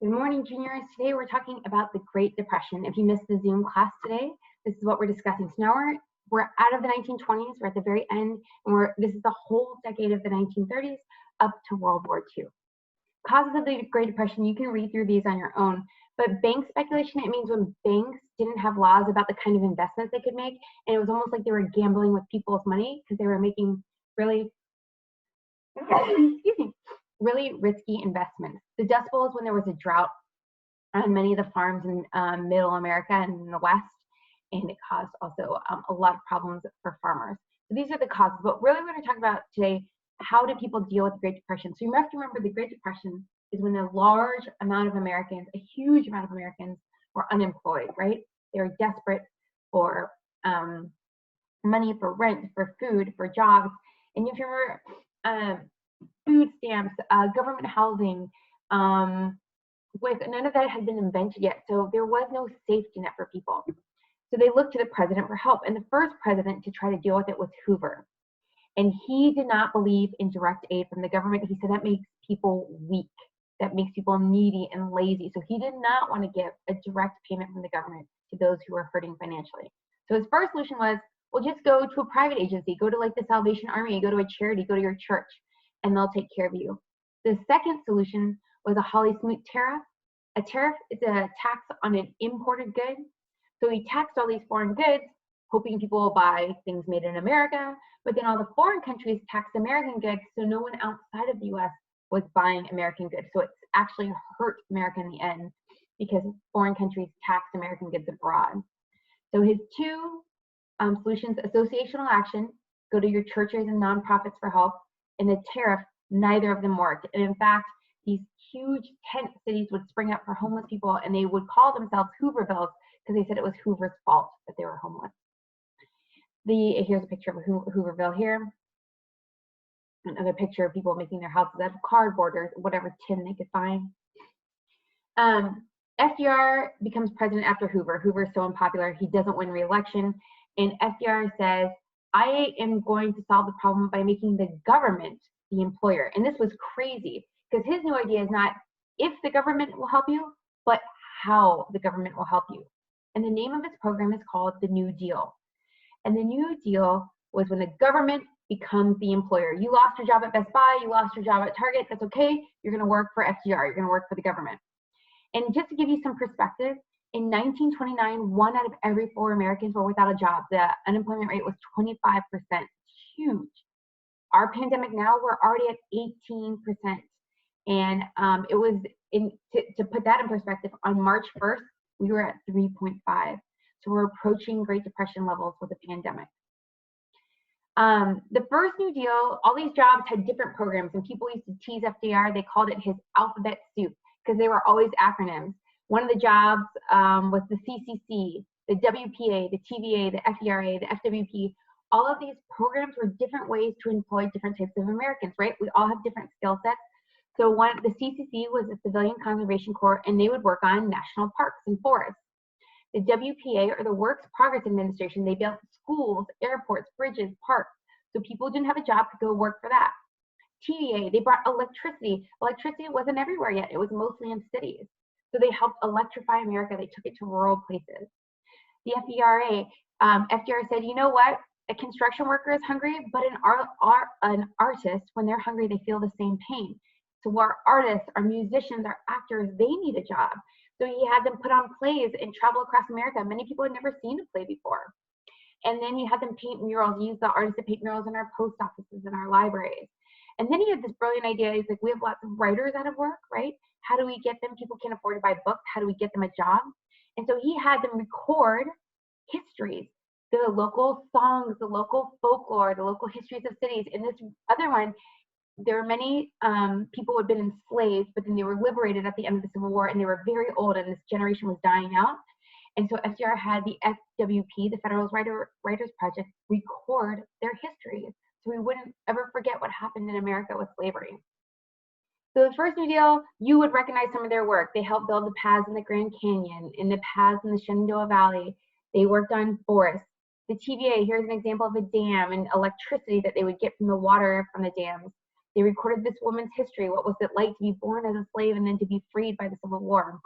Good morning, juniors. Today we're talking about the Great Depression. If you missed the Zoom class today, this is what we're discussing. So now we're out of the 1920s, we're at the very end, and this is the whole decade of the 1930s up to World War II. Causes of the Great Depression, you can read through these on your own, but bank speculation, it means when banks didn't have laws about the kind of investments they could make, and it was almost like they were gambling with people's money because they were making really really risky investments. The Dust Bowl is when there was a drought on many of the farms in middle America and in the West, and it caused also a lot of problems for farmers. So these are the causes, but really we're going to talk about today, how do people deal with the Great Depression? So you have to remember the Great Depression is when a large amount of Americans, a huge amount of Americans were unemployed, right? They were desperate for money, for rent, for food, for jobs. And if you remember, food stamps, government housing, none of that had been invented yet, so there was no safety net for people. So they looked to the president for help, and the first president to try to deal with it was Hoover. And he did not believe in direct aid from the government. He said that makes people weak, that makes people needy and lazy. So he did not want to give a direct payment from the government to those who were hurting financially. So his first solution was, well, just go to a private agency, go to like the Salvation Army, go to a charity, go to your church, and they'll take care of you. The second solution was a Holly Smoot tariff. A tariff is a tax on an imported good. So he taxed all these foreign goods, hoping people will buy things made in America, but then all the foreign countries taxed American goods, so no one outside of the US was buying American goods. So it's actually hurt America in the end because foreign countries taxed American goods abroad. So his two solutions, associational action, go to your churches and nonprofits for help, and the tariff, neither of them worked. And in fact, these huge tent cities would spring up for homeless people, and they would call themselves Hoovervilles because they said it was Hoover's fault that they were homeless. Here's a picture of Hooverville here. Another picture of people making their houses out of cardboard or whatever tin they could find. FDR becomes president after Hoover. Hoover is so unpopular, he doesn't win re-election. And FDR says, I am going to solve the problem by making the government the employer. And this was crazy because his new idea is not if the government will help you, but how the government will help you. And the name of his program is called the New Deal. And the New Deal was when the government becomes the employer. You lost your job at Best Buy, you lost your job at Target, that's okay. You're going to work for FDR, you're going to work for the government. And just to give you some perspective, in 1929, 1 out of every 4 Americans were without a job. The unemployment rate was 25%, huge. Our pandemic now, we're already at 18%. And it was, to put that in perspective, on March 1st, we were at 3.5. So we're approaching Great Depression levels with the pandemic. The first New Deal, all these jobs had different programs, and people used to tease FDR. They called it his alphabet soup because they were always acronyms. One of the jobs was the CCC, the WPA, the TVA, the FDRA, the FWP. All of these programs were different ways to employ different types of Americans, right? We all have different skill sets. So the CCC was the Civilian Conservation Corps, and they would work on national parks and forests. The WPA, or the Works Progress Administration, they built schools, airports, bridges, parks. So people who didn't have a job could go work for that. TVA, they brought electricity. Electricity wasn't everywhere yet. It was mostly in cities. So they helped electrify America. They took it to rural places. The FDRA, FDR said, you know what? A construction worker is hungry, but an artist, when they're hungry, they feel the same pain. So our artists, our musicians, our actors, they need a job. So he had them put on plays and travel across America. Many people had never seen a play before. And then he had them paint murals. He used the artists to paint murals in our post offices and our libraries. And then he had this brilliant idea. He's like, we have lots of writers out of work, right? How do we get them? People can't afford to buy books. How do we get them a job? And so he had them record histories, the local songs, the local folklore, the local histories of cities. In this other one, there were many people who had been enslaved, but then they were liberated at the end of the Civil War, and they were very old, and this generation was dying out. And so FDR had the FWP, the Federal Writers Project, record their histories, so we wouldn't ever forget what happened in America with slavery. So the first New Deal, you would recognize some of their work. They helped build the paths in the Grand Canyon, in the paths in the Shenandoah Valley. They worked on forests. The TVA, here's an example of a dam and electricity that they would get from the water from the dams. They recorded this woman's history. What was it like to be born as a slave and then to be freed by the Civil War?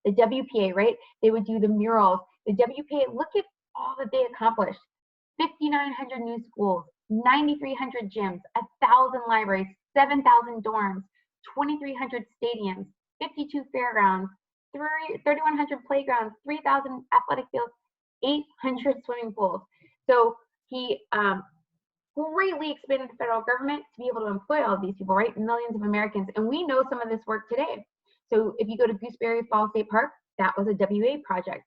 The WPA, right? They would do the murals. The WPA, look at all that they accomplished. 5,900 new schools, 9,300 gyms, 1,000 libraries, 7,000 dorms, 2,300 stadiums, 52 fairgrounds, 3,100 playgrounds, 3,000 athletic fields, 800 swimming pools. So he greatly expanded the federal government to be able to employ all of these people, right? Millions of Americans. And we know some of this work today. So if you go to Gooseberry Falls State Park, that was a WA project.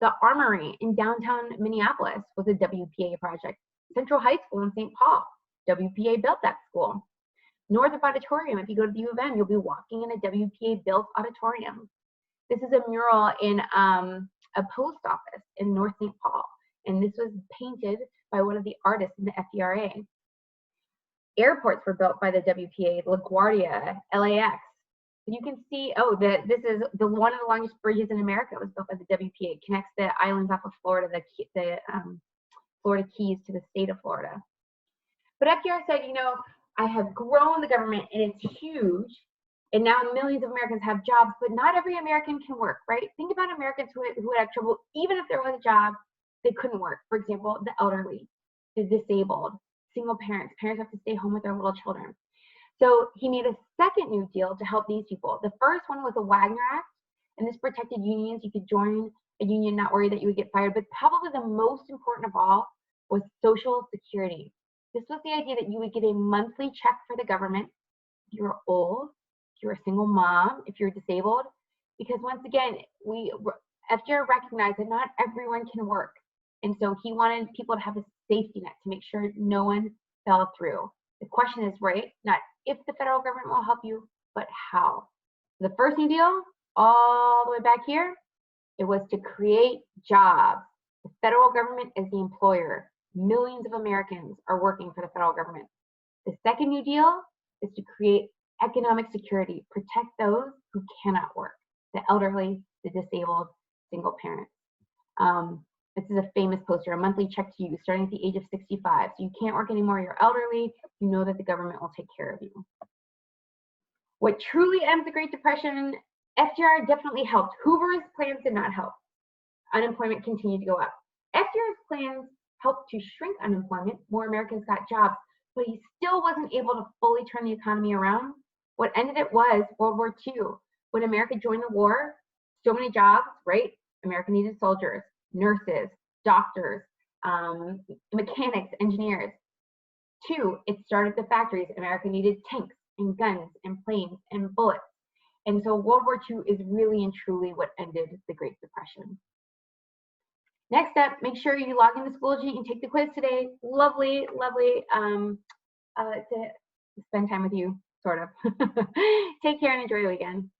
The Armory in downtown Minneapolis was a WPA project. Central High School in St. Paul, WPA built that school. Northrop Auditorium, if you go to the U of M, you'll be walking in a WPA built auditorium. This is a mural in a post office in North St. Paul, and this was painted by one of the artists in the FDRA. Airports were built by the WPA, LaGuardia, LAX. You can see, this is one of the longest bridges in America. It was built by the WPA. It connects the islands off of Florida, the Florida Keys to the state of Florida. But FDR said, I have grown the government and it's huge, and now millions of Americans have jobs, but not every American can work, right? Think about Americans who had trouble, even if there was a job, they couldn't work. For example, the elderly, the disabled, single parents. Parents have to stay home with their little children. So he made a second New Deal to help these people. The first one was the Wagner Act, and this protected unions. You could join a union, not worry that you would get fired. But probably the most important of all was Social Security. This was the idea that you would get a monthly check for the government if you were old, if you were a single mom, if you're disabled. Because once again, FDR recognized that not everyone can work. And so he wanted people to have a safety net to make sure no one fell through. The question is, right, not if the federal government will help you, but how. The first New Deal, all the way back here, it was to create jobs. The federal government is the employer. Millions of Americans are working for the federal government. The second New Deal is to create economic security, protect those who cannot work, the elderly, the disabled, single parents. This is a famous poster, a monthly check to you starting at the age of 65. So you can't work anymore, you're elderly, you know that the government will take care of you. What truly ends the Great Depression, FDR definitely helped. Hoover's plans did not help. Unemployment continued to go up. FDR's plans helped to shrink unemployment, more Americans got jobs, but he still wasn't able to fully turn the economy around. What ended it was World War II. When America joined the war, so many jobs, right? America needed soldiers, nurses, doctors, mechanics, engineers. 2, it started the factories. America needed tanks and guns and planes and bullets. And so World War II is really and truly what ended the Great Depression. Next up, make sure you log into Schoology and take the quiz today. Lovely, lovely to spend time with you, sort of. Take care and enjoy the weekend.